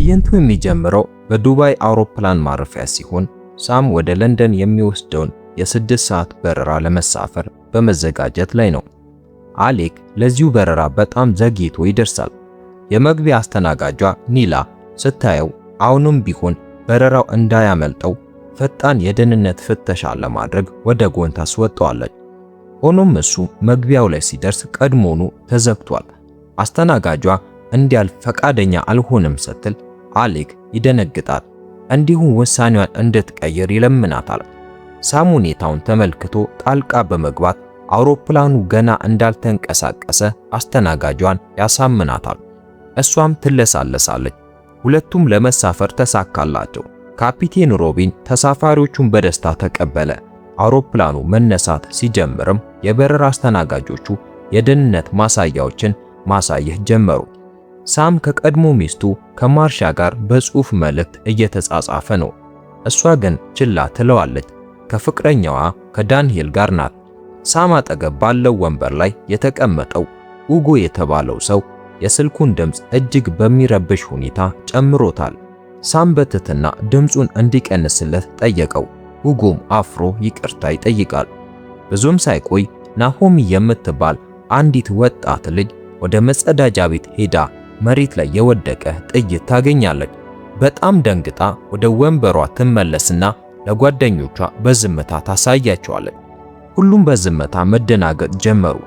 ትዕይንቱ የሚጀምረው በዱባይ አውሮፕላን ማረፊያ ሲሆን ሳም ወደ ለንደን የሚወስደውን የ6 ሰዓት በረራ ለመሳፈር በመዘጋጀት ላይ ነው። አሌክ ለዚሁ በረራ በጣም ዘግይቶ ይደርሳል። የመግቢያ አስተናጋጇ ኒላ ስታየው አሁንም ቢሆን በረራው እንዳያመልጠው ፈጣን የደህንነት ፍተሻ ለማድረግ ወደ ጎን ታስወጣዋለች። ሆኖም እሱ መግቢያው ላይ ሲደርስ ቀድሞውኑ ተዘግቷል። አስተናጋጇ እንዲያልፍ ፈቃደኛ አልሆንም ስትል አሌክ ይደነግጣል። እንዲሁም ውሳኔዋን እንድትቀይር ይለምናታል። ሳም ሁኔታውን ተመልክቶ ጣልቃ በመግባት አውሮፕላኑ ገና እንዳልተንቀሳቀሰ አስተናጋጇን ያሳምናታል። እሷም ትለሳለሳለች። ሁለቱም ለመሳፈር ተሳካላቸው። ካፒቴን ሮቢን ተሳፋሪዎቹን በደስታ ተቀበለ። አውሮፕላኑ መነሳት ሲጀምርም የበረራ አስተናጋጆቹ የደህንነት ማሳያዎችን ማሳየት ጀመሩ። ሳም ከቀድሞ ሚስቱ ከማርሻ ጋር በጽሑፍ መልእክት እየተጻጻፈ ነው። እሷ ግን ችላ ትለዋለች። ከፍቅረኛዋ ከዳንኤል ጋር ናት። ሳም አጠገብ ባለው ወንበር ላይ የተቀመጠው ኡጎ የተባለው ሰው የስልኩን ድምፅ እጅግ በሚረብሽ ሁኔታ ጨምሮታል። ሳም በትህትና ድምፁን እንዲቀንስለት ጠየቀው። ኡጎም አፍሮ ይቅርታ ይጠይቃል። ብዙም ሳይቆይ ናሆሚ የምትባል አንዲት ወጣት ልጅ ወደ መጸዳጃ ቤት ሄዳ መሬት ላይ የወደቀ ጥይት ታገኛለች። በጣም ደንግጣ ወደ ወንበሯ ትመለስና ለጓደኞቿ በዝምታ ታሳያቸዋለች። ሁሉም በዝምታ መደናገጥ ጀመሩ።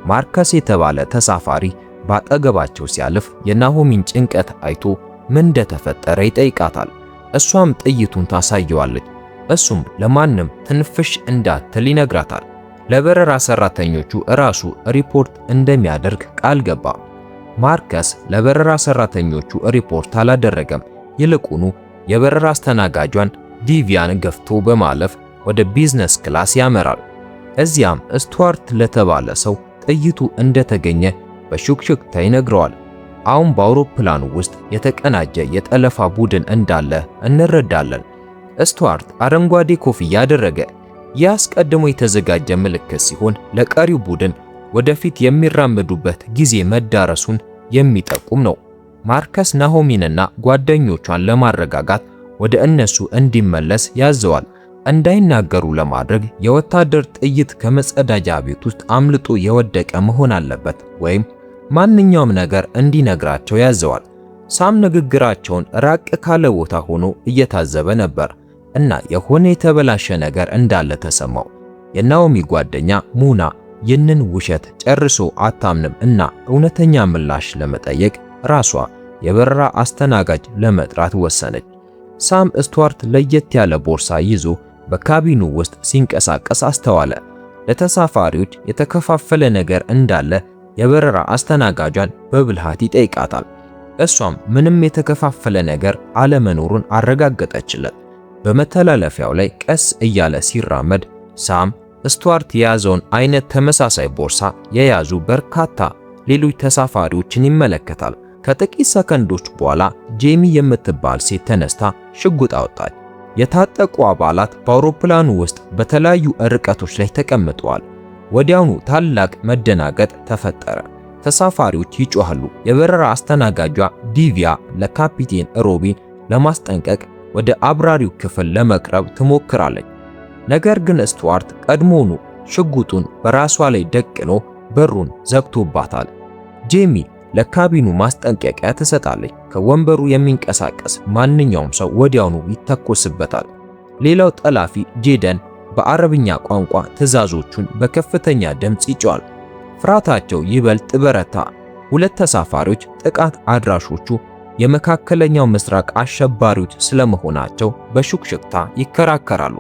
ማርከስ የተባለ ተሳፋሪ ባጠገባቸው ሲያልፍ የናሆሚን ጭንቀት አይቶ ምን እንደተፈጠረ ይጠይቃታል። እሷም ጥይቱን ታሳየዋለች። እሱም ለማንም ትንፍሽ እንዳትል ይነግራታል። ለበረራ ሰራተኞቹ ራሱ ሪፖርት እንደሚያደርግ ቃል ገባ። ማርከስ ለበረራ ሰራተኞቹ ሪፖርት አላደረገም። ይልቁኑ የበረራ አስተናጋጇን ዲቪያን ገፍቶ በማለፍ ወደ ቢዝነስ ክላስ ያመራል። እዚያም ስቱዋርት ለተባለ ሰው ጥይቱ እንደተገኘ በሹክሹክታ ይነግረዋል። አሁን በአውሮፕላኑ ውስጥ የተቀናጀ የጠለፋ ቡድን እንዳለ እንረዳለን። ስቱዋርት አረንጓዴ ኮፍያ አደረገ። ይህ አስቀድሞ የተዘጋጀ ምልክት ሲሆን ለቀሪው ቡድን ወደፊት የሚራመዱበት ጊዜ መዳረሱን የሚጠቁም ነው። ማርከስ ናሆሚንና ጓደኞቿን ለማረጋጋት ወደ እነሱ እንዲመለስ ያዘዋል። እንዳይናገሩ ለማድረግ የወታደር ጥይት ከመጸዳጃ ቤት ውስጥ አምልጦ የወደቀ መሆን አለበት ወይም ማንኛውም ነገር እንዲነግራቸው ያዘዋል። ሳም ንግግራቸውን ራቅ ካለ ቦታ ሆኖ እየታዘበ ነበር እና የሆነ የተበላሸ ነገር እንዳለ ተሰማው። የናኦሚ ጓደኛ ሙና ይህንን ውሸት ጨርሶ አታምንም እና እውነተኛ ምላሽ ለመጠየቅ ራሷ የበረራ አስተናጋጅ ለመጥራት ወሰነች። ሳም ስቱዋርት ለየት ያለ ቦርሳ ይዞ በካቢኑ ውስጥ ሲንቀሳቀስ አስተዋለ። ለተሳፋሪዎች የተከፋፈለ ነገር እንዳለ የበረራ አስተናጋጇን በብልሃት ይጠይቃታል። እሷም ምንም የተከፋፈለ ነገር አለመኖሩን አረጋገጠችለት። በመተላለፊያው ላይ ቀስ እያለ ሲራመድ ሳም ስቱዋርት የያዘውን አይነት ተመሳሳይ ቦርሳ የያዙ በርካታ ሌሎች ተሳፋሪዎችን ይመለከታል። ከጥቂት ሰከንዶች በኋላ ጄሚ የምትባል ሴት ተነስታ ሽጉጥ አወጣች። የታጠቁ አባላት በአውሮፕላኑ ውስጥ በተለያዩ ርቀቶች ላይ ተቀምጠዋል። ወዲያውኑ ታላቅ መደናገጥ ተፈጠረ። ተሳፋሪዎች ይጮሃሉ። የበረራ አስተናጋጇ ዲቪያ ለካፒቴን ሮቢን ለማስጠንቀቅ ወደ አብራሪው ክፍል ለመቅረብ ትሞክራለች። ነገር ግን ስቱዋርት ቀድሞውኑ ሽጉጡን በራሷ ላይ ደቅኖ በሩን ዘግቶባታል። ጄሚ ለካቢኑ ማስጠንቀቂያ ትሰጣለች። ከወንበሩ የሚንቀሳቀስ ማንኛውም ሰው ወዲያውኑ ይተኮስበታል። ሌላው ጠላፊ ጄደን በአረብኛ ቋንቋ ትዕዛዞቹን በከፍተኛ ድምፅ ይጮሃል። ፍርሃታቸው ይበልጥ በረታ። ሁለት ተሳፋሪዎች ጥቃት አድራሾቹ የመካከለኛው ምስራቅ አሸባሪዎች ስለመሆናቸው በሹክሹክታ ይከራከራሉ።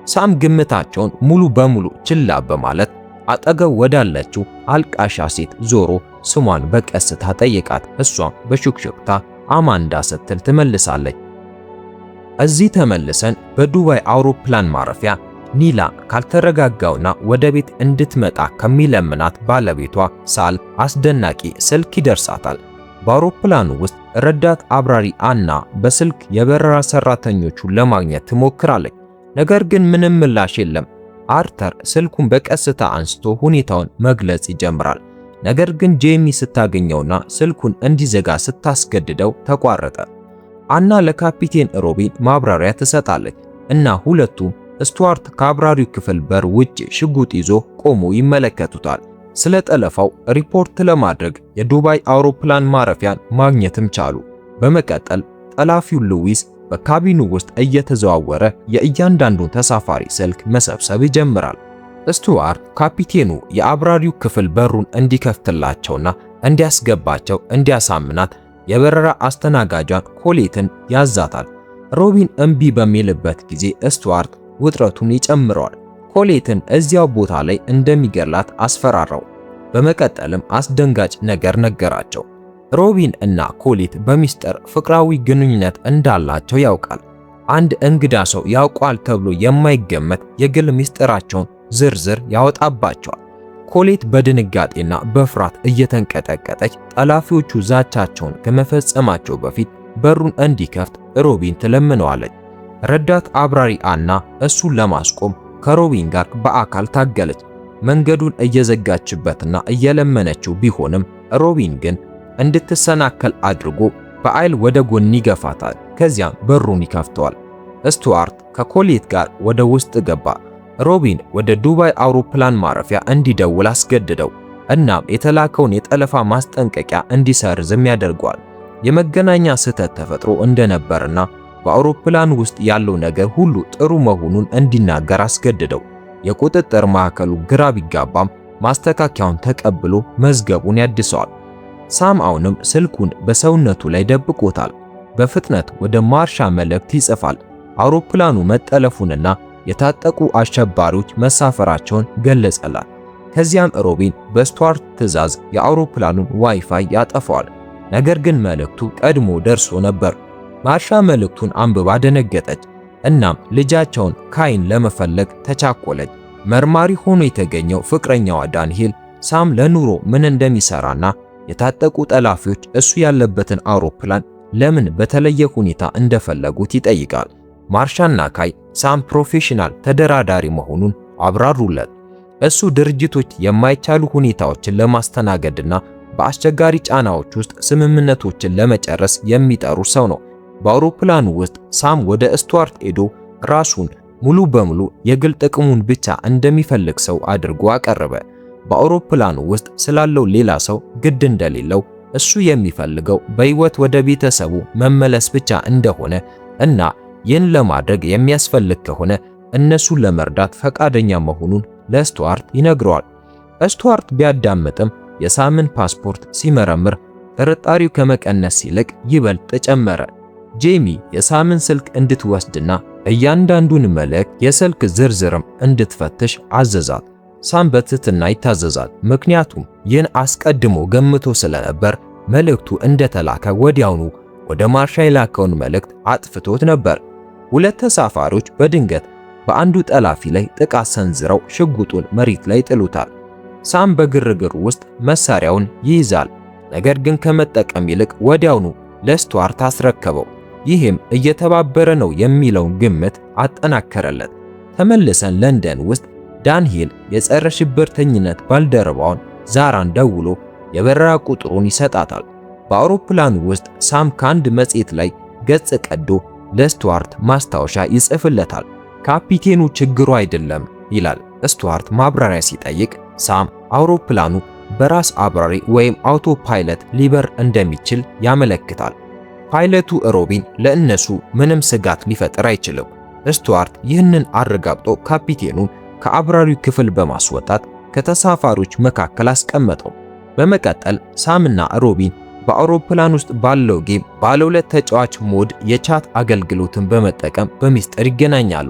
ሳም ግምታቸውን ሙሉ በሙሉ ችላ በማለት አጠገብ ወዳለችው አልቃሻ ሴት ዞሮ ስሟን በቀስታ ጠየቃት። እሷም በሹክሹክታ አማንዳ ስትል ትመልሳለች። እዚህ ተመልሰን በዱባይ አውሮፕላን ማረፊያ ኒላ ካልተረጋጋውና ወደ ቤት እንድትመጣ ከሚለምናት ባለቤቷ ሳል አስደናቂ ስልክ ይደርሳታል። በአውሮፕላኑ ውስጥ ረዳት አብራሪ አና በስልክ የበረራ ሰራተኞቹን ለማግኘት ትሞክራለች። ነገር ግን ምንም ምላሽ የለም። አርተር ስልኩን በቀስታ አንስቶ ሁኔታውን መግለጽ ይጀምራል። ነገር ግን ጄሚ ስታገኘውና ስልኩን እንዲዘጋ ስታስገድደው ተቋረጠ። አና ለካፒቴን ሮቢን ማብራሪያ ትሰጣለች እና ሁለቱም ስቱዋርት ከአብራሪው ክፍል በር ውጭ ሽጉጥ ይዞ ቆሞ ይመለከቱታል። ስለ ጠለፋው ሪፖርት ለማድረግ የዱባይ አውሮፕላን ማረፊያን ማግኘትም ቻሉ። በመቀጠል ጠላፊው ሉዊስ በካቢኑ ውስጥ እየተዘዋወረ የእያንዳንዱን ተሳፋሪ ስልክ መሰብሰብ ይጀምራል። ስቱዋርት ካፒቴኑ የአብራሪው ክፍል በሩን እንዲከፍትላቸውና እንዲያስገባቸው እንዲያሳምናት የበረራ አስተናጋጇን ኮሌትን ያዛታል። ሮቢን እምቢ በሚልበት ጊዜ ስቱዋርት ውጥረቱን ይጨምረዋል። ኮሌትን እዚያው ቦታ ላይ እንደሚገላት አስፈራራው። በመቀጠልም አስደንጋጭ ነገር ነገራቸው። ሮቢን እና ኮሌት በሚስጥር ፍቅራዊ ግንኙነት እንዳላቸው ያውቃል። አንድ እንግዳ ሰው ያውቋል ተብሎ የማይገመት የግል ሚስጥራቸውን ዝርዝር ያወጣባቸዋል። ኮሌት በድንጋጤና በፍርሃት እየተንቀጠቀጠች ጠላፊዎቹ ዛቻቸውን ከመፈጸማቸው በፊት በሩን እንዲከፍት ሮቢን ትለምነዋለች። ረዳት አብራሪ አና እሱን ለማስቆም ከሮቢን ጋር በአካል ታገለች። መንገዱን እየዘጋችበትና እየለመነችው ቢሆንም ሮቢን ግን እንድትሰናከል አድርጎ በኃይል ወደ ጎን ይገፋታል። ከዚያም በሩን ይከፍተዋል። ስቱዋርት ከኮሌት ጋር ወደ ውስጥ ገባ። ሮቢን ወደ ዱባይ አውሮፕላን ማረፊያ እንዲደውል አስገድደው። እናም የተላከውን የጠለፋ ማስጠንቀቂያ እንዲሰርዝም ያደርገዋል። የመገናኛ ስህተት ተፈጥሮ እንደነበርና በአውሮፕላን ውስጥ ያለው ነገር ሁሉ ጥሩ መሆኑን እንዲናገር አስገድደው። የቁጥጥር ማዕከሉ ግራ ቢጋባም ማስተካከያውን ተቀብሎ መዝገቡን ያድሰዋል። ሳም አሁንም ስልኩን በሰውነቱ ላይ ደብቆታል። በፍጥነት ወደ ማርሻ መልእክት ይጽፋል። አውሮፕላኑ መጠለፉንና የታጠቁ አሸባሪዎች መሳፈራቸውን ገለጸላት። ከዚያም ሮቢን በስቱዋርት ትዕዛዝ የአውሮፕላኑን ዋይፋይ ያጠፋዋል። ነገር ግን መልእክቱ ቀድሞ ደርሶ ነበር። ማርሻ መልእክቱን አንብባ ደነገጠች። እናም ልጃቸውን ካይን ለመፈለግ ተቻኮለች። መርማሪ ሆኖ የተገኘው ፍቅረኛዋ ዳንኤል ሳም ለኑሮ ምን እንደሚሰራና የታጠቁ ጠላፊዎች እሱ ያለበትን አውሮፕላን ለምን በተለየ ሁኔታ እንደፈለጉት ይጠይቃል። ማርሻና ካይ ሳም ፕሮፌሽናል ተደራዳሪ መሆኑን አብራሩለት። እሱ ድርጅቶች የማይቻሉ ሁኔታዎችን ለማስተናገድና በአስቸጋሪ ጫናዎች ውስጥ ስምምነቶችን ለመጨረስ የሚጠሩ ሰው ነው። በአውሮፕላኑ ውስጥ ሳም ወደ ስቱዋርት ሄዶ ራሱን ሙሉ በሙሉ የግል ጥቅሙን ብቻ እንደሚፈልግ ሰው አድርጎ አቀረበ። በአውሮፕላኑ ውስጥ ስላለው ሌላ ሰው ግድ እንደሌለው፣ እሱ የሚፈልገው በህይወት ወደ ቤተሰቡ መመለስ ብቻ እንደሆነ እና ይህን ለማድረግ የሚያስፈልግ ከሆነ እነሱን ለመርዳት ፈቃደኛ መሆኑን ለስቱዋርት ይነግረዋል። ስቱዋርት ቢያዳምጥም የሳምን ፓስፖርት ሲመረምር ጥርጣሬው ከመቀነስ ይልቅ ይበልጥ ጨመረ። ጄሚ የሳምን ስልክ እንድትወስድና እያንዳንዱን መልእክት የስልክ ዝርዝርም እንድትፈትሽ አዘዛት። ሳም በትህትና ይታዘዛል፣ ምክንያቱም ይህን አስቀድሞ ገምቶ ስለነበር። መልእክቱ እንደተላከ ወዲያውኑ ወደ ማርሻ የላከውን መልእክት አጥፍቶት ነበር። ሁለት ተሳፋሪዎች በድንገት በአንዱ ጠላፊ ላይ ጥቃት ሰንዝረው ሽጉጡን መሬት ላይ ጥሉታል። ሳም በግርግር ውስጥ መሳሪያውን ይይዛል፣ ነገር ግን ከመጠቀም ይልቅ ወዲያውኑ ለስቱዋርት አስረከበው። ይህም እየተባበረ ነው የሚለውን ግምት አጠናከረለት። ተመልሰን ለንደን ውስጥ ዳንኤል የጸረ ሽብርተኝነት ባልደረባውን ዛራን ደውሎ የበረራ ቁጥሩን ይሰጣታል። በአውሮፕላኑ ውስጥ ሳም ከአንድ መጽሔት ላይ ገጽ ቀዶ ለስቱዋርት ማስታወሻ ይጽፍለታል። ካፒቴኑ ችግሩ አይደለም ይላል። ስቱዋርት ማብራሪያ ሲጠይቅ ሳም አውሮፕላኑ በራስ አብራሪ ወይም አውቶ ፓይለት ሊበር እንደሚችል ያመለክታል። ፓይለቱ ሮቢን ለእነሱ ምንም ስጋት ሊፈጥር አይችልም። ስቱዋርት ይህንን አረጋግጦ ካፒቴኑን ከአብራሪው ክፍል በማስወጣት ከተሳፋሪዎች መካከል አስቀመጠው። በመቀጠል ሳምና ሮቢን በአውሮፕላን ውስጥ ባለው ጌም ባለ ሁለት ተጫዋች ሞድ የቻት አገልግሎትን በመጠቀም በሚስጥር ይገናኛሉ።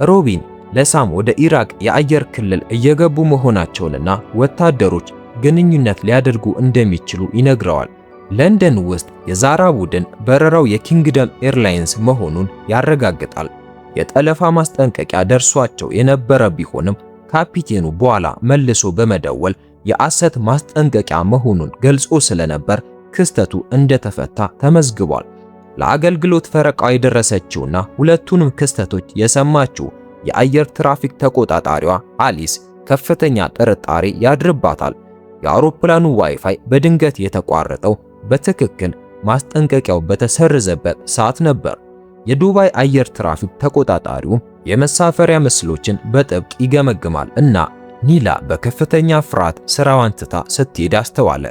ሮቢን ለሳም ወደ ኢራቅ የአየር ክልል እየገቡ መሆናቸውንና ወታደሮች ግንኙነት ሊያደርጉ እንደሚችሉ ይነግረዋል። ለንደን ውስጥ የዛራ ቡድን በረራው የኪንግደም ኤርላይንስ መሆኑን ያረጋግጣል። የጠለፋ ማስጠንቀቂያ ደርሷቸው የነበረ ቢሆንም ካፒቴኑ በኋላ መልሶ በመደወል የሐሰት ማስጠንቀቂያ መሆኑን ገልጾ ስለነበር ክስተቱ እንደተፈታ ተመዝግቧል። ለአገልግሎት ፈረቃው የደረሰችውና ሁለቱንም ክስተቶች የሰማችው የአየር ትራፊክ ተቆጣጣሪዋ አሊስ ከፍተኛ ጥርጣሬ ያድርባታል። የአውሮፕላኑ ዋይፋይ በድንገት የተቋረጠው በትክክል ማስጠንቀቂያው በተሰረዘበት ሰዓት ነበር። የዱባይ አየር ትራፊክ ተቆጣጣሪውም የመሳፈሪያ ምስሎችን በጥብቅ ይገመግማል እና ኒላ በከፍተኛ ፍርሃት ስራዋን ትታ ስትሄድ አስተዋለ።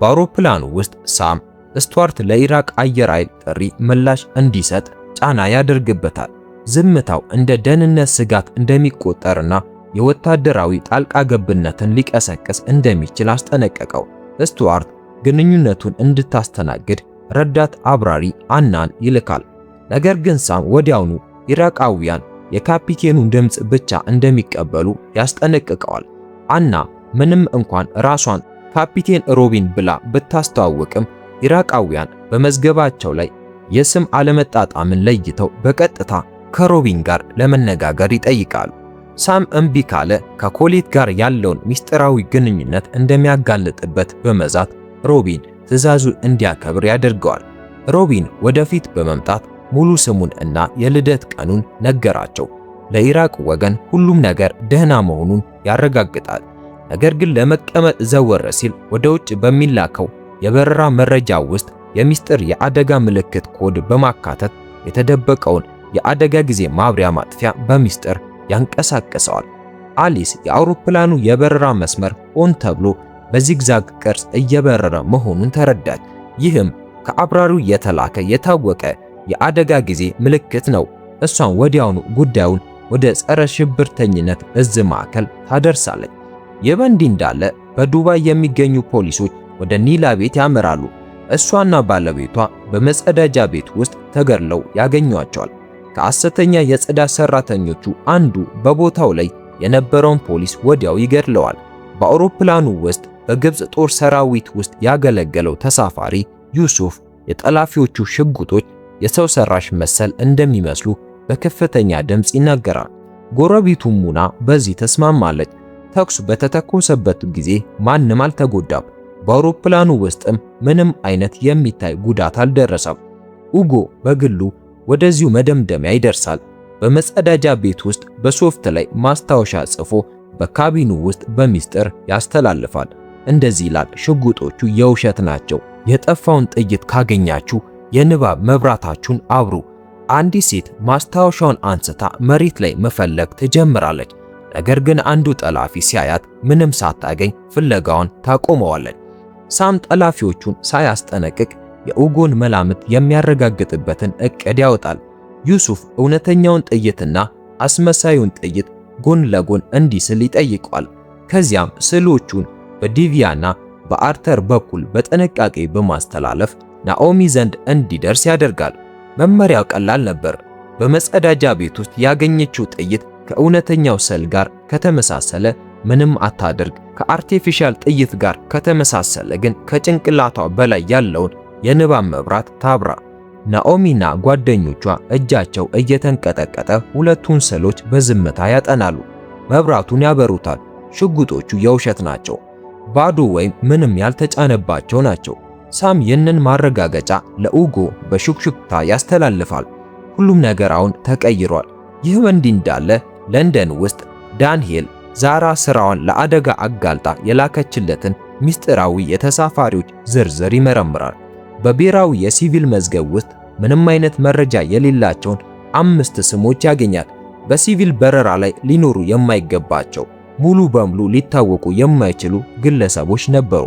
በአውሮፕላኑ ውስጥ ሳም ስቱዋርት ለኢራቅ አየር ኃይል ጥሪ ምላሽ እንዲሰጥ ጫና ያደርግበታል። ዝምታው እንደ ደህንነት ስጋት እንደሚቆጠርና የወታደራዊ ጣልቃ ገብነትን ሊቀሰቅስ እንደሚችል አስጠነቀቀው። ስቱዋርት ግንኙነቱን እንድታስተናግድ ረዳት አብራሪ አናን ይልካል። ነገር ግን ሳም ወዲያውኑ ኢራቃውያን የካፒቴኑን ድምፅ ብቻ እንደሚቀበሉ ያስጠነቅቀዋል። አና ምንም እንኳን ራሷን ካፒቴን ሮቢን ብላ ብታስተዋውቅም ኢራቃውያን በመዝገባቸው ላይ የስም አለመጣጣምን ለይተው በቀጥታ ከሮቢን ጋር ለመነጋገር ይጠይቃሉ። ሳም እምቢ ካለ ከኮሌት ጋር ያለውን ሚስጥራዊ ግንኙነት እንደሚያጋልጥበት በመዛት ሮቢን ትዕዛዙን እንዲያከብር ያደርገዋል። ሮቢን ወደፊት በመምጣት ሙሉ ስሙን እና የልደት ቀኑን ነገራቸው። ለኢራቅ ወገን ሁሉም ነገር ደህና መሆኑን ያረጋግጣል። ነገር ግን ለመቀመጥ ዘወር ሲል ወደ ውጭ በሚላከው የበረራ መረጃ ውስጥ የሚስጥር የአደጋ ምልክት ኮድ በማካተት የተደበቀውን የአደጋ ጊዜ ማብሪያ ማጥፊያ በሚስጥር ያንቀሳቅሰዋል። አሊስ የአውሮፕላኑ የበረራ መስመር ሆን ተብሎ በዚግዛግ ቅርጽ እየበረረ መሆኑን ተረዳች። ይህም ከአብራሪው የተላከ የታወቀ የአደጋ ጊዜ ምልክት ነው። እሷን ወዲያውኑ ጉዳዩን ወደ ጸረ ሽብርተኝነት እዝ ማዕከል ታደርሳለች። ይህ በእንዲህ እንዳለ በዱባይ የሚገኙ ፖሊሶች ወደ ኒላ ቤት ያመራሉ። እሷና ባለቤቷ በመጸዳጃ ቤት ውስጥ ተገድለው ያገኟቸዋል። ከሐሰተኛ የጽዳት ሰራተኞቹ አንዱ በቦታው ላይ የነበረውን ፖሊስ ወዲያው ይገድለዋል። በአውሮፕላኑ ውስጥ በግብፅ ጦር ሰራዊት ውስጥ ያገለገለው ተሳፋሪ ዩሱፍ የጠላፊዎቹ ሽጉጦች የሰው ሰራሽ መሰል እንደሚመስሉ በከፍተኛ ድምፅ ይናገራል። ጎረቤቱ ሙና በዚህ ተስማማለች። ተኩስ በተተኮሰበት ጊዜ ማንም አልተጎዳም። በአውሮፕላኑ ውስጥም ምንም አይነት የሚታይ ጉዳት አልደረሰም። ኡጎ በግሉ ወደዚሁ መደምደሚያ ይደርሳል። በመጸዳጃ ቤት ውስጥ በሶፍት ላይ ማስታወሻ ጽፎ በካቢኑ ውስጥ በሚስጥር ያስተላልፋል። እንደዚህ ይላል፣ ሽጉጦቹ የውሸት ናቸው። የጠፋውን ጥይት ካገኛችሁ የንባብ መብራታችሁን አብሩ። አንዲት ሴት ማስታወሻውን አንስታ መሬት ላይ መፈለግ ትጀምራለች። ነገር ግን አንዱ ጠላፊ ሲያያት ምንም ሳታገኝ ፍለጋውን ታቆመዋለች። ሳም ጠላፊዎቹን ሳያስጠነቅቅ የኡጎን መላምት የሚያረጋግጥበትን እቅድ ያወጣል። ዩሱፍ እውነተኛውን ጥይትና አስመሳዩን ጥይት ጎን ለጎን እንዲስል ይጠይቀዋል። ከዚያም ስዕሎቹን በዲቪያና በአርተር በኩል በጥንቃቄ በማስተላለፍ ናኦሚ ዘንድ እንዲደርስ ያደርጋል። መመሪያው ቀላል ነበር። በመጸዳጃ ቤት ውስጥ ያገኘችው ጥይት ከእውነተኛው ስዕል ጋር ከተመሳሰለ ምንም አታድርግ። ከአርቲፊሻል ጥይት ጋር ከተመሳሰለ ግን ከጭንቅላቷ በላይ ያለውን የንባብ መብራት ታብራ። ናኦሚና ጓደኞቿ እጃቸው እየተንቀጠቀጠ ሁለቱን ስዕሎች በዝምታ ያጠናሉ። መብራቱን ያበሩታል። ሽጉጦቹ የውሸት ናቸው፣ ባዶ ወይም ምንም ያልተጫነባቸው ናቸው። ሳም ይህንን ማረጋገጫ ለኡጎ በሹክሹክታ ያስተላልፋል። ሁሉም ነገር አሁን ተቀይሯል። ይህ በእንዲህ እንዳለ ለንደን ውስጥ ዳንኤል ዛራ ስራዋን ለአደጋ አጋልጣ የላከችለትን ሚስጥራዊ የተሳፋሪዎች ዝርዝር ይመረምራል። በብሔራዊ የሲቪል መዝገብ ውስጥ ምንም አይነት መረጃ የሌላቸውን 5 ስሞች ያገኛል። በሲቪል በረራ ላይ ሊኖሩ የማይገባቸው ሙሉ በሙሉ ሊታወቁ የማይችሉ ግለሰቦች ነበሩ።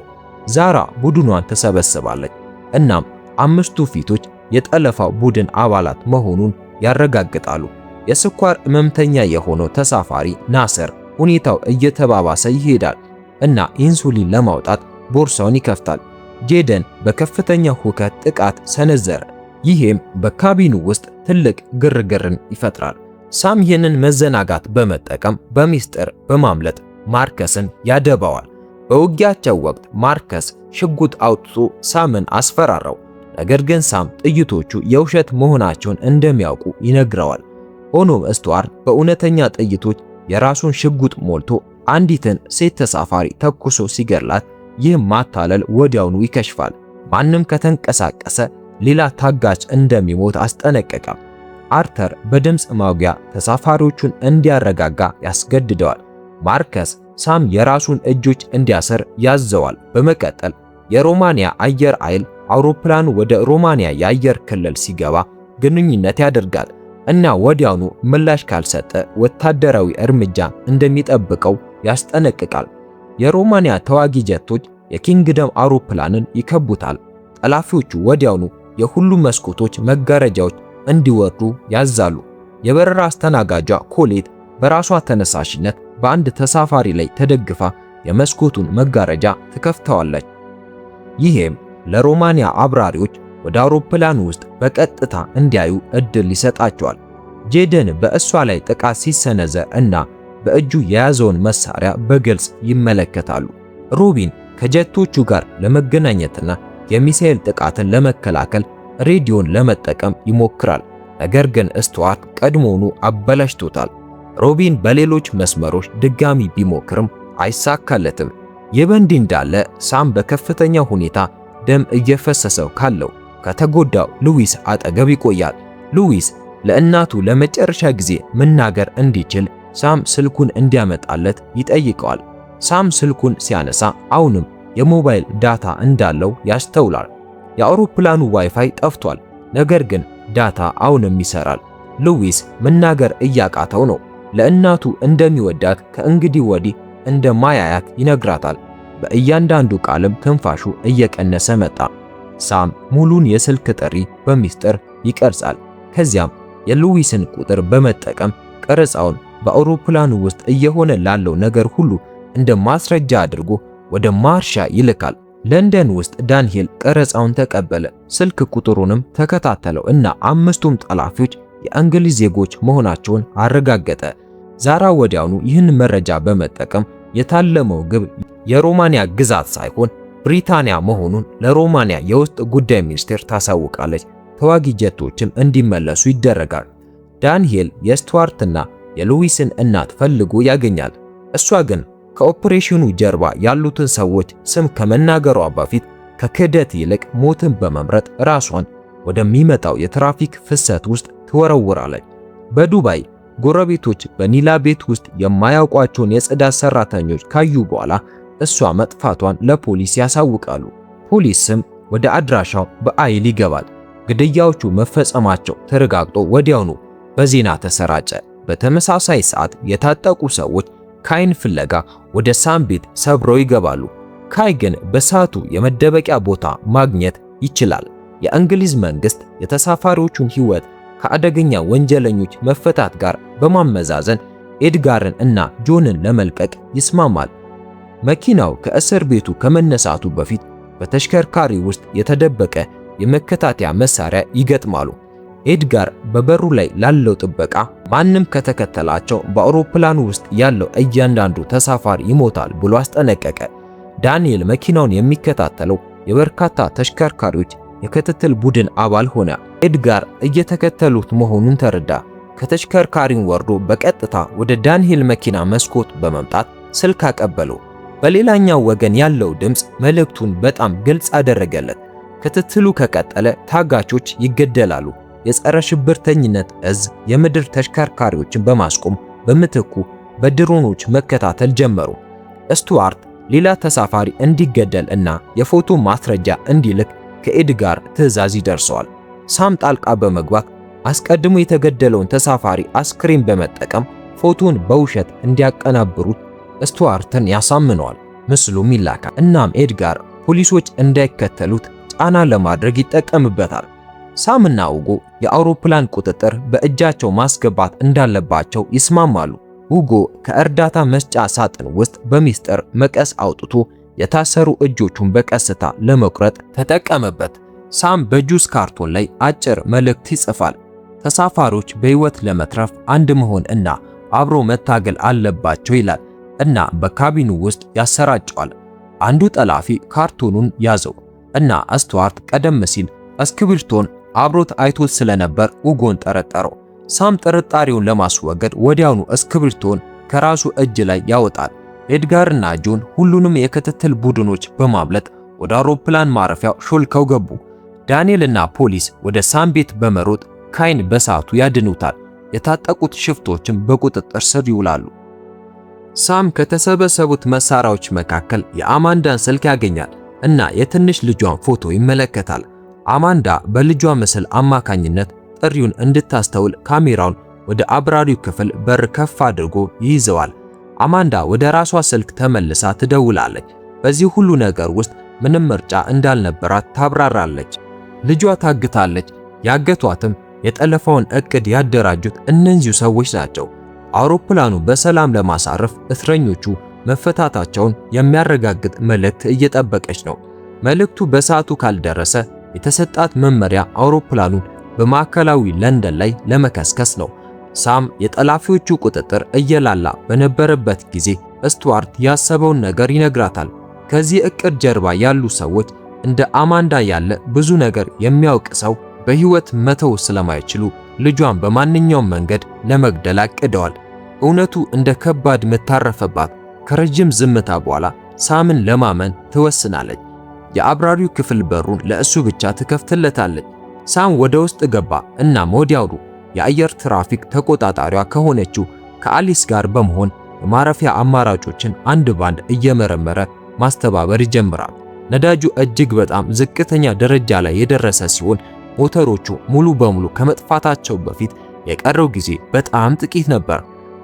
ዛራ ቡድኗን ተሰበስባለች። እናም 5ቱ ፊቶች የጠለፋው ቡድን አባላት መሆኑን ያረጋግጣሉ። የስኳር ህመምተኛ የሆነው ተሳፋሪ ናስር ሁኔታው እየተባባሰ ይሄዳል እና ኢንሱሊን ለማውጣት ቦርሳውን ይከፍታል። ጄደን በከፍተኛ ሁከት ጥቃት ሰነዘረ። ይህም በካቢኑ ውስጥ ትልቅ ግርግርን ይፈጥራል። ሳም ይህንን መዘናጋት በመጠቀም በሚስጥር በማምለጥ ማርከስን ያደባዋል። በውጊያቸው ወቅት ማርከስ ሽጉጥ አውጥቶ ሳምን አስፈራራው። ነገር ግን ሳም ጥይቶቹ የውሸት መሆናቸውን እንደሚያውቁ ይነግረዋል። ሆኖም ስቱዋርት በእውነተኛ ጥይቶች የራሱን ሽጉጥ ሞልቶ አንዲትን ሴት ተሳፋሪ ተኩሶ ሲገድላት ይህ ማታለል ወዲያውኑ ይከሽፋል። ማንም ከተንቀሳቀሰ ሌላ ታጋች እንደሚሞት አስጠነቀቀ። አርተር በድምፅ ማጉያ ተሳፋሪዎቹን እንዲያረጋጋ ያስገድደዋል። ማርከስ ሳም የራሱን እጆች እንዲያስር ያዘዋል። በመቀጠል የሮማንያ አየር ኃይል አውሮፕላኑ ወደ ሮማንያ የአየር ክልል ሲገባ ግንኙነት ያደርጋል እና ወዲያውኑ ምላሽ ካልሰጠ ወታደራዊ እርምጃ እንደሚጠብቀው ያስጠነቅቃል። የሮማንያ ተዋጊ ጀቶች የኪንግደም አውሮፕላንን ይከቡታል። ጠላፊዎቹ ወዲያውኑ የሁሉም መስኮቶች መጋረጃዎች እንዲወርዱ ያዛሉ። የበረራ አስተናጋጇ ኮሌት በራሷ ተነሳሽነት በአንድ ተሳፋሪ ላይ ተደግፋ የመስኮቱን መጋረጃ ትከፍተዋለች። ይሄም ለሮማንያ አብራሪዎች ወደ አውሮፕላኑ ውስጥ በቀጥታ እንዲያዩ እድል ይሰጣቸዋል። ጄደን በእሷ ላይ ጥቃት ሲሰነዘር እና በእጁ የያዘውን መሳሪያ በግልጽ ይመለከታሉ። ሮቢን ከጀቶቹ ጋር ለመገናኘትና የሚሳኤል ጥቃትን ለመከላከል ሬዲዮን ለመጠቀም ይሞክራል። ነገር ግን ስቱዋርት ቀድሞውኑ አበላሽቶታል። ሮቢን በሌሎች መስመሮች ድጋሚ ቢሞክርም አይሳካለትም። ይህ በእንዲህ እንዳለ ሳም በከፍተኛ ሁኔታ ደም እየፈሰሰው ካለው ከተጎዳው ሉዊስ አጠገብ ይቆያል። ሉዊስ ለእናቱ ለመጨረሻ ጊዜ መናገር እንዲችል ሳም ስልኩን እንዲያመጣለት ይጠይቀዋል። ሳም ስልኩን ሲያነሳ አሁንም የሞባይል ዳታ እንዳለው ያስተውላል። የአውሮፕላኑ ዋይፋይ ጠፍቷል፣ ነገር ግን ዳታ አሁንም ይሰራል። ሉዊስ መናገር እያቃተው ነው። ለእናቱ እንደሚወዳት ከእንግዲህ ወዲህ እንደማያያት ይነግራታል። በእያንዳንዱ ቃልም ትንፋሹ እየቀነሰ መጣ። ሳም ሙሉን የስልክ ጥሪ በሚስጥር ይቀርጻል። ከዚያም የሉዊስን ቁጥር በመጠቀም ቀረጻውን በአውሮፕላኑ ውስጥ እየሆነ ላለው ነገር ሁሉ እንደ ማስረጃ አድርጎ ወደ ማርሻ ይልካል። ለንደን ውስጥ ዳንኤል ቀረጻውን ተቀበለ። ስልክ ቁጥሩንም ተከታተለው እና አምስቱም ጠላፊዎች የእንግሊዝ ዜጎች መሆናቸውን አረጋገጠ። ዛራ ወዲያውኑ ይህን መረጃ በመጠቀም የታለመው ግብ የሮማንያ ግዛት ሳይሆን ብሪታንያ መሆኑን ለሮማንያ የውስጥ ጉዳይ ሚኒስቴር ታሳውቃለች። ተዋጊ ጀቶችም እንዲመለሱ ይደረጋል። ዳንኤል የስቱዋርትና የሉዊስን እናት ፈልጎ ያገኛል። እሷ ግን ከኦፕሬሽኑ ጀርባ ያሉትን ሰዎች ስም ከመናገሯ በፊት ከክህደት ይልቅ ሞትን በመምረጥ ራሷን ወደሚመጣው የትራፊክ ፍሰት ውስጥ ትወረውራለች። በዱባይ ጎረቤቶች በኒላ ቤት ውስጥ የማያውቋቸውን የጽዳት ሰራተኞች ካዩ በኋላ እሷ መጥፋቷን ለፖሊስ ያሳውቃሉ። ፖሊስም ወደ አድራሻው በኃይል ይገባል። ግድያዎቹ መፈጸማቸው ተረጋግጦ ወዲያውኑ በዜና ተሰራጨ። በተመሳሳይ ሰዓት የታጠቁ ሰዎች ካይን ፍለጋ ወደ ሳም ቤት ሰብረው ይገባሉ። ካይ ግን በሰዓቱ የመደበቂያ ቦታ ማግኘት ይችላል። የእንግሊዝ መንግስት የተሳፋሪዎቹን ሕይወት ከአደገኛ ወንጀለኞች መፈታት ጋር በማመዛዘን ኤድጋርን እና ጆንን ለመልቀቅ ይስማማል። መኪናው ከእስር ቤቱ ከመነሳቱ በፊት በተሽከርካሪ ውስጥ የተደበቀ የመከታተያ መሳሪያ ይገጥማሉ። ኤድጋር በበሩ ላይ ላለው ጥበቃ ማንም ከተከተላቸው በአውሮፕላኑ ውስጥ ያለው እያንዳንዱ ተሳፋሪ ይሞታል ብሎ አስጠነቀቀ። ዳንኤል መኪናውን የሚከታተለው የበርካታ ተሽከርካሪዎች የክትትል ቡድን አባል ሆነ። ኤድጋር እየተከተሉት መሆኑን ተረዳ። ከተሽከርካሪው ወርዶ በቀጥታ ወደ ዳንኤል መኪና መስኮት በመምጣት ስልክ አቀበለው። በሌላኛው ወገን ያለው ድምፅ መልእክቱን በጣም ግልጽ አደረገለት። ክትትሉ ከቀጠለ ታጋቾች ይገደላሉ። የጸረ ሽብርተኝነት እዝ የምድር ተሽከርካሪዎችን በማስቆም በምትኩ በድሮኖች መከታተል ጀመሩ። ስቱዋርት ሌላ ተሳፋሪ እንዲገደል እና የፎቶ ማስረጃ እንዲልክ ከኤድጋር ትዕዛዝ ይደርሰዋል። ሳም ጣልቃ በመግባት አስቀድሞ የተገደለውን ተሳፋሪ አስክሬን በመጠቀም ፎቶን በውሸት እንዲያቀናብሩት ስቱዋርትን ያሳምነዋል። ምስሉም ይላካል። እናም ኤድጋር ፖሊሶች እንዳይከተሉት ጫና ለማድረግ ይጠቀምበታል። ሳምና ውጎ የአውሮፕላን ቁጥጥር በእጃቸው ማስገባት እንዳለባቸው ይስማማሉ። ውጎ ከእርዳታ መስጫ ሳጥን ውስጥ በሚስጥር መቀስ አውጥቶ የታሰሩ እጆቹን በቀስታ ለመቁረጥ ተጠቀመበት። ሳም በጁስ ካርቶን ላይ አጭር መልእክት ይጽፋል። ተሳፋሪዎች በሕይወት ለመትረፍ አንድ መሆን እና አብሮ መታገል አለባቸው ይላል እና በካቢኑ ውስጥ ያሰራጨዋል። አንዱ ጠላፊ ካርቶኑን ያዘው እና ስቱዋርት ቀደም ሲል እስክሪብቶን አብሮት አይቶት ስለነበር ውጎን ጠረጠረው። ሳም ጥርጣሬውን ለማስወገድ ወዲያውኑ እስክሪብቶን ከራሱ እጅ ላይ ያወጣል። ኤድጋርና ጆን ሁሉንም የክትትል ቡድኖች በማምለጥ ወደ አውሮፕላን ማረፊያው ሾልከው ገቡ። ዳንኤልና ፖሊስ ወደ ሳም ቤት በመሮጥ ካይን በሰዓቱ ያድኑታል። የታጠቁት ሽፍቶችም በቁጥጥር ስር ይውላሉ። ሳም ከተሰበሰቡት መሳሪያዎች መካከል የአማንዳን ስልክ ያገኛል። እና የትንሽ ልጇን ፎቶ ይመለከታል። አማንዳ በልጇ ምስል አማካኝነት ጥሪውን እንድታስተውል ካሜራውን ወደ አብራሪው ክፍል በር ከፍ አድርጎ ይይዘዋል። አማንዳ ወደ ራሷ ስልክ ተመልሳ ትደውላለች። በዚህ ሁሉ ነገር ውስጥ ምንም ምርጫ እንዳልነበራት ታብራራለች። ልጇ ታግታለች። ያገቷትም የጠለፋውን እቅድ ያደራጁት እነዚሁ ሰዎች ናቸው። አውሮፕላኑ በሰላም ለማሳረፍ እስረኞቹ መፈታታቸውን የሚያረጋግጥ መልእክት እየጠበቀች ነው። መልእክቱ በሰዓቱ ካልደረሰ የተሰጣት መመሪያ አውሮፕላኑን በማዕከላዊ ለንደን ላይ ለመከስከስ ነው። ሳም የጠላፊዎቹ ቁጥጥር እየላላ በነበረበት ጊዜ ስቱዋርት ያሰበውን ነገር ይነግራታል። ከዚህ እቅድ ጀርባ ያሉ ሰዎች እንደ አማንዳ ያለ ብዙ ነገር የሚያውቅ ሰው በህይወት መተው ስለማይችሉ ልጇን በማንኛውም መንገድ ለመግደል አቅደዋል። እውነቱ እንደ ከባድ ምታረፈባት ከረጅም ዝምታ በኋላ ሳምን ለማመን ትወስናለች። የአብራሪው ክፍል በሩን ለእሱ ብቻ ትከፍትለታለች። ሳም ወደ ውስጥ ገባ። እናም ወዲያውኑ የአየር ትራፊክ ተቆጣጣሪዋ ከሆነችው ከአሊስ ጋር በመሆን የማረፊያ አማራጮችን አንድ ባንድ እየመረመረ ማስተባበር ይጀምራል። ነዳጁ እጅግ በጣም ዝቅተኛ ደረጃ ላይ የደረሰ ሲሆን ሞተሮቹ ሙሉ በሙሉ ከመጥፋታቸው በፊት የቀረው ጊዜ በጣም ጥቂት ነበር።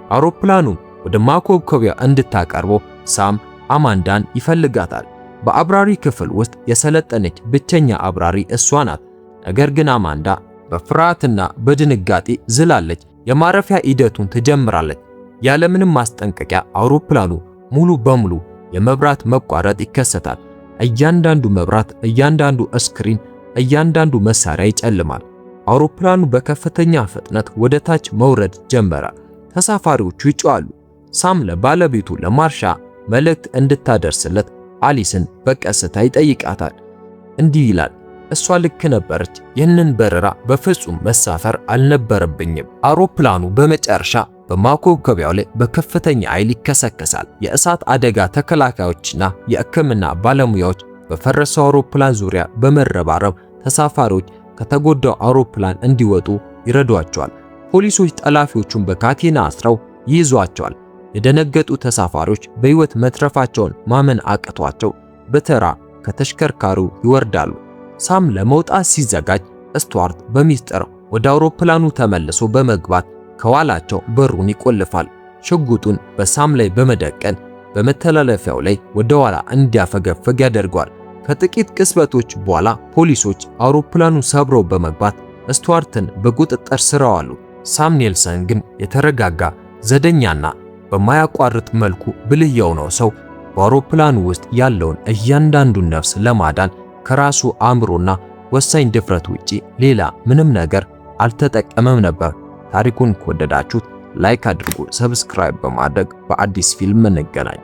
አውሮፕላኑን ወደ ማኮብኮቢያ እንድታቀርበው ሳም አማንዳን ይፈልጋታል። በአብራሪ ክፍል ውስጥ የሰለጠነች ብቸኛ አብራሪ እሷ ናት። ነገር ግን አማንዳ በፍርሃትና በድንጋጤ ዝላለች። የማረፊያ ሂደቱን ትጀምራለች። ያለምንም ማስጠንቀቂያ አውሮፕላኑ ሙሉ በሙሉ የመብራት መቋረጥ ይከሰታል። እያንዳንዱ መብራት፣ እያንዳንዱ ስክሪን፣ እያንዳንዱ መሳሪያ ይጨልማል። አውሮፕላኑ በከፍተኛ ፍጥነት ወደ ታች መውረድ ጀመረ። ተሳፋሪዎቹ ይጮኻሉ። ሳም ለባለቤቱ ለማርሻ መልእክት እንድታደርስለት አሊስን በቀስታ ይጠይቃታል። እንዲህ ይላል፣ እሷ ልክ ነበረች። ይህንን በረራ በፍጹም መሳፈር አልነበረብኝም። አውሮፕላኑ በመጨረሻ በማኮብኮቢያው ላይ በከፍተኛ ኃይል ይከሰከሳል። የእሳት አደጋ ተከላካዮችና የሕክምና ባለሙያዎች በፈረሰው አውሮፕላን ዙሪያ በመረባረብ ተሳፋሪዎች ከተጎዳው አውሮፕላን እንዲወጡ ይረዷቸዋል። ፖሊሶች ጠላፊዎቹን በካቴና አስረው ይይዟቸዋል። የደነገጡ ተሳፋሪዎች በሕይወት መትረፋቸውን ማመን አቅቷቸው በተራ ከተሽከርካሪው ይወርዳሉ። ሳም ለመውጣት ሲዘጋጅ ስቱዋርት በሚስጥር ወደ አውሮፕላኑ ተመልሶ በመግባት ከኋላቸው በሩን ይቆልፋል። ሽጉጡን በሳም ላይ በመደቀን በመተላለፊያው ላይ ወደ ኋላ እንዲያፈገፍግ ያደርገዋል። ከጥቂት ቅጽበቶች በኋላ ፖሊሶች አውሮፕላኑን ሰብረው በመግባት ስቱዋርትን በቁጥጥር ስር አዋሉ። ሳም ኔልሰን ግን የተረጋጋ ዘደኛና በማያቋርጥ መልኩ ብልህ የሆነው ሰው በአውሮፕላኑ ውስጥ ያለውን እያንዳንዱን ነፍስ ለማዳን ከራሱ አእምሮና ወሳኝ ድፍረት ውጪ ሌላ ምንም ነገር አልተጠቀመም ነበር። ታሪኩን ከወደዳችሁት ላይክ አድርጉ፣ ሰብስክራይብ በማድረግ በአዲስ ፊልም እንገናኝ።